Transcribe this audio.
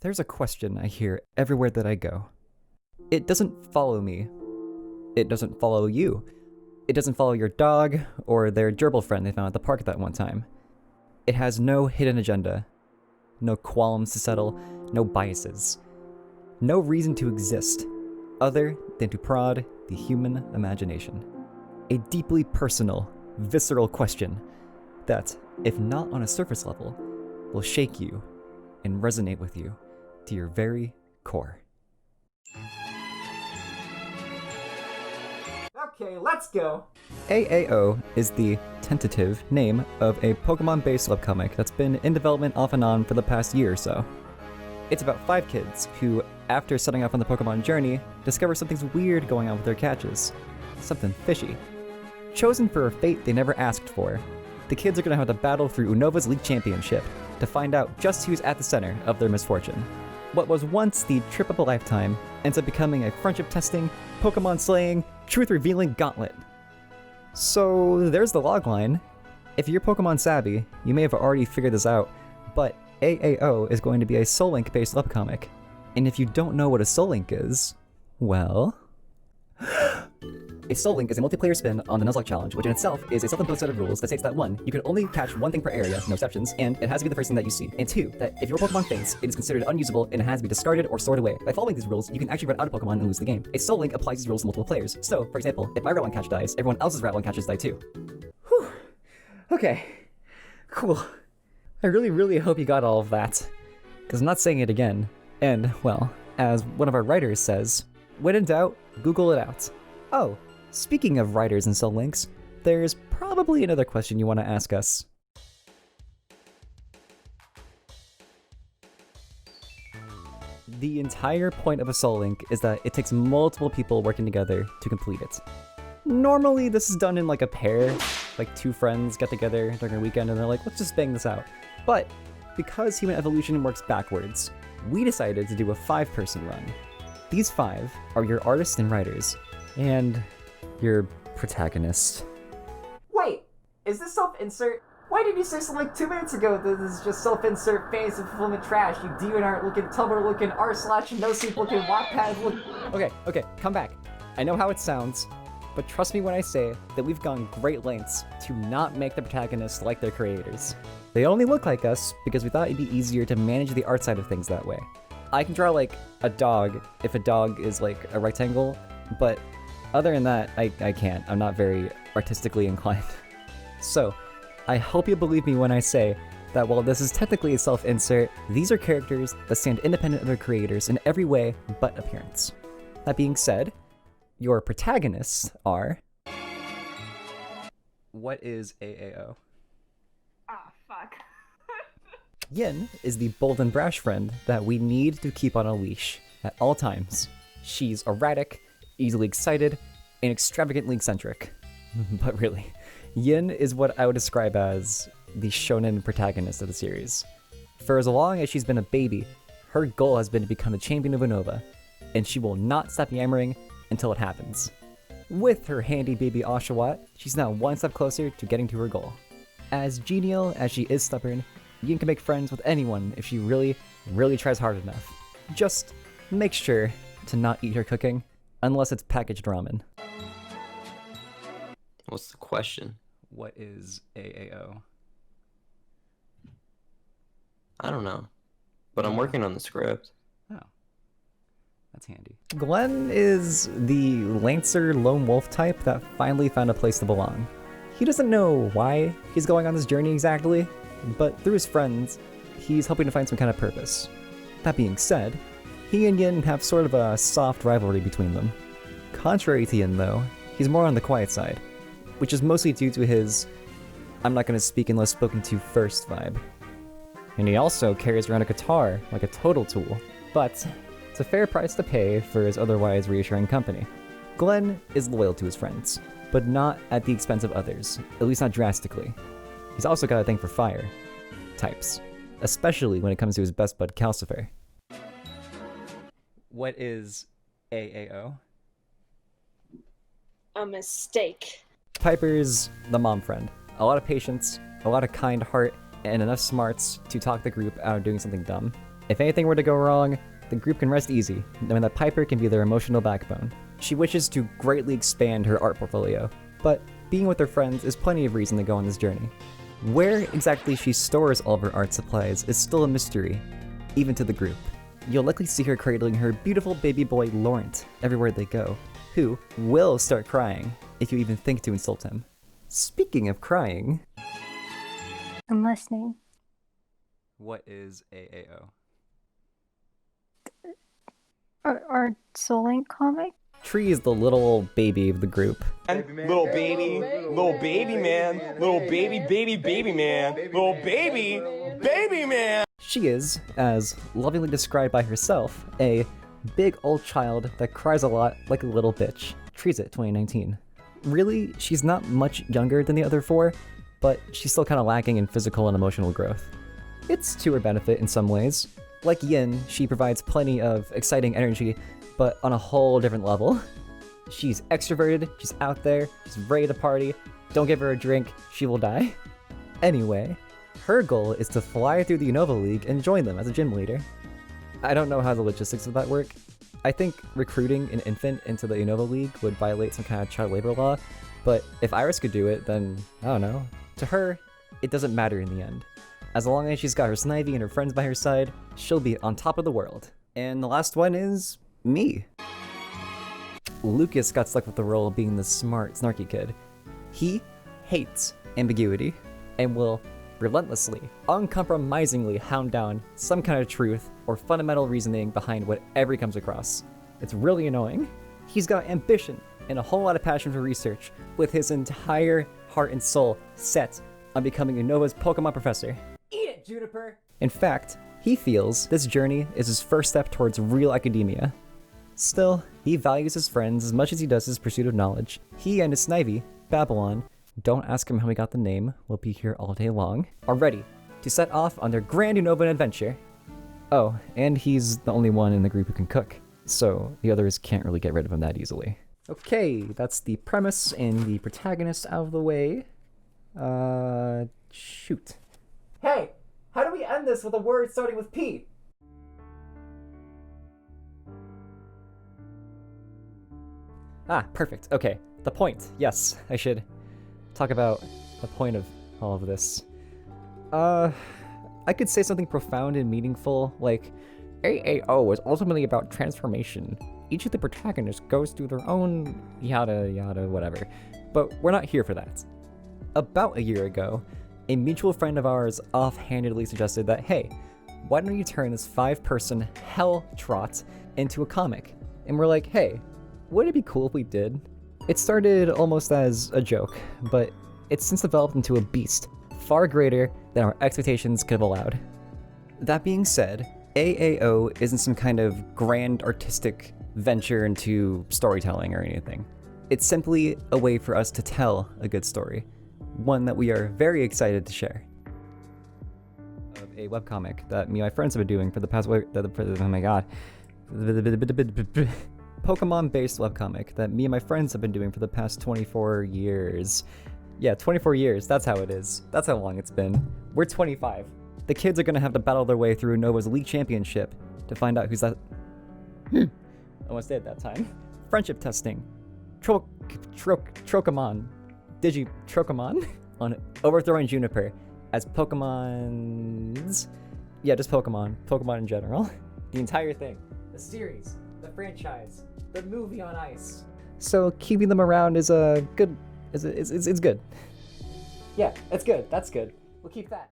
There's a question I hear everywhere that I go. It doesn't follow me. It doesn't follow you. It doesn't follow your dog or their gerbil friend they found at the park that one time. It has no hidden agenda, no qualms to settle, no biases, no reason to exist other than to prod the human imagination. A deeply personal, visceral question that, if not on a surface level, will shake you and resonate with you to your very core. Okay, let's go! AAO is the tentative name of a Pokemon-based webcomic that's been in development off and on for the past year or so. It's about 5 kids who, after setting off on the Pokemon journey, discover something's weird going on with their catches. Something fishy. Chosen for a fate they never asked for, the kids are going to have to battle through Unova's League Championship to find out just who's at the center of their misfortune. What was once the trip of a lifetime ends up becoming a friendship-testing, Pokemon-slaying, truth-revealing gauntlet. So there's the logline. If you're Pokemon savvy, you may have already figured this out, but AAO is going to be a Soul Link-based webcomic. And if you don't know what a Soul Link is, well... A Soul Link is a multiplayer spin on the Nuzlocke challenge, which in itself is a self-imposed set of rules that states that 1, you can only catch one thing per area, no exceptions, and it has to be the first thing that you see. And 2, that if your Pokemon faints, it is considered unusable and it has to be discarded or stored away. By following these rules, you can actually run out of Pokemon and lose the game. A Soul Link applies these rules to multiple players. So, for example, if my Rowlet catch dies, everyone else's Rowlet catches die too. Whew. Okay. Cool. I really hope you got all of that. Because I'm not saying it again. And, well, as one of our writers says, when in doubt, Google it out. Oh. Speaking of writers and Soul Links, there's probably another question you want to ask us. The entire point of a Soul Link is that it takes multiple people working together to complete it. Normally this is done in like a pair, like 2 friends get together during a weekend and they're like, let's just bang this out. But because human evolution works backwards, we decided to do a 5-person run. These 5 are your artists and writers, and your protagonist. Wait, is this self-insert? Why did you say something like 2 minutes ago that this is just self-insert fantasy fulfillment trash, you DeviantArt looking, Tumblr looking, r/NoSoup looking, Wattpad looking... Okay, come back. I know how it sounds, but trust me when I say that we've gone great lengths to not make the protagonists like their creators. They only look like us because we thought it'd be easier to manage the art side of things that way. I can draw like a dog if a dog is like a rectangle, but other than that, I can't. I'm not very artistically inclined. So, I hope you believe me when I say that while this is technically a self-insert, these are characters that stand independent of their creators in every way but appearance. That being said, your protagonists are... What is AAO? Ah, fuck. Yin is the bold and brash friend that we need to keep on a leash at all times. She's erratic, easily excited, and extravagantly eccentric. But really, Yin is what I would describe as the shonen protagonist of the series. For as long as she's been a baby, her goal has been to become the champion of Unova, and she will not stop yammering until it happens. With her handy baby Oshawott, she's now one step closer to getting to her goal. As genial as she is stubborn, Yin can make friends with anyone if she really tries hard enough. Just make sure to not eat her cooking, unless it's packaged ramen. What's the question? What is AAO? I don't know, but I'm working on the script. Oh, that's handy. Glenn is the Lancer lone wolf type that finally found a place to belong. He doesn't know why he's going on this journey exactly, but through his friends, he's hoping to find some kind of purpose. That being said, he and Yin have sort of a soft rivalry between them. Contrary to Yin, though, he's more on the quiet side, which is mostly due to his I'm not going to speak unless spoken to first vibe. And he also carries around a guitar like a total tool, but it's a fair price to pay for his otherwise reassuring company. Glenn is loyal to his friends, but not at the expense of others, at least not drastically. He's also got a thing for fire types, especially when it comes to his best bud Calcifer. What is AAO? A mistake. Piper's the mom friend. A lot of patience, a lot of kind heart, and enough smarts to talk the group out of doing something dumb. If anything were to go wrong, the group can rest easy, knowing that Piper can be their emotional backbone. She wishes to greatly expand her art portfolio, but being with her friends is plenty of reason to go on this journey. Where exactly she stores all of her art supplies is still a mystery, even to the group. You'll likely see her cradling her beautiful baby boy Laurent everywhere they go, who will start crying if you even think to insult him. Speaking of crying... I'm listening. What is AAO? Our Soul Link comic? Tree is the little baby of the group. Little baby man, little baby man, little baby man. She is, as lovingly described by herself, a big old child that cries a lot like a little bitch. Trees it 2019. Really, she's not much younger than the other four, but she's still kind of lacking in physical and emotional growth. It's to her benefit in some ways. Like Yin, she provides plenty of exciting energy, but on a whole different level. She's extroverted, she's out there, she's ready to party. Don't give her a drink, she will die. Anyway, her goal is to fly through the Unova League and join them as a gym leader. I don't know how the logistics of that work. I think recruiting an infant into the Unova League would violate some kind of child labor law, but if Iris could do it, then, I don't know. To her, it doesn't matter in the end. As long as she's got her Snivy and her friends by her side, she'll be on top of the world. And the last one is me. Lucas got stuck with the role of being the smart, snarky kid. He hates ambiguity and will relentlessly, uncompromisingly hound down some kind of truth or fundamental reasoning behind whatever he comes across. It's really annoying. He's got ambition and a whole lot of passion for research, with his entire heart and soul set on becoming Unova's Pokemon professor. Eat it, Juniper! In fact, he feels this journey is his first step towards real academia. Still, he values his friends as much as he does his pursuit of knowledge. He and his Snivy, Babylon, don't ask him how he got the name, we'll be here all day long, are ready to set off on their grand Unovan adventure. Oh, and he's the only one in the group who can cook, so the others can't really get rid of him that easily. Okay, that's the premise and the protagonist out of the way. Shoot. Hey! How do we end this with a word starting with P? Ah, perfect. Okay. The point. Yes, I should talk about the point of all of this. I could say something profound and meaningful, like, AAO is ultimately about transformation. Each of the protagonists goes through their own yada yada whatever. But we're not here for that. About a year ago, a mutual friend of ours offhandedly suggested that, hey, why don't you turn this 5-person hell trot into a comic? And we're like, hey, wouldn't it be cool if we did? It started almost as a joke, but it's since developed into a beast, far greater than our expectations could have allowed. That being said, AAO isn't some kind of grand artistic venture into storytelling or anything. It's simply a way for us to tell a good story, one that we are very excited to share. Of a webcomic that me and my friends have been doing for the past oh my god. Pokemon-based webcomic that me and my friends have been doing for the past 24 years. Yeah, 24 years, that's how it is. That's how long it's been. We're 25. The kids are gonna have to battle their way through Nova's League Championship to find out who's that. Almost did that time. Friendship testing. Trocomon. Trocomon on overthrowing Juniper as Pokemons. Yeah, just Pokemon. Pokemon in general. The entire thing. The series. The franchise. The movie on ice. So keeping them around is a good. It's good. Yeah, it's good. That's good. We'll keep that.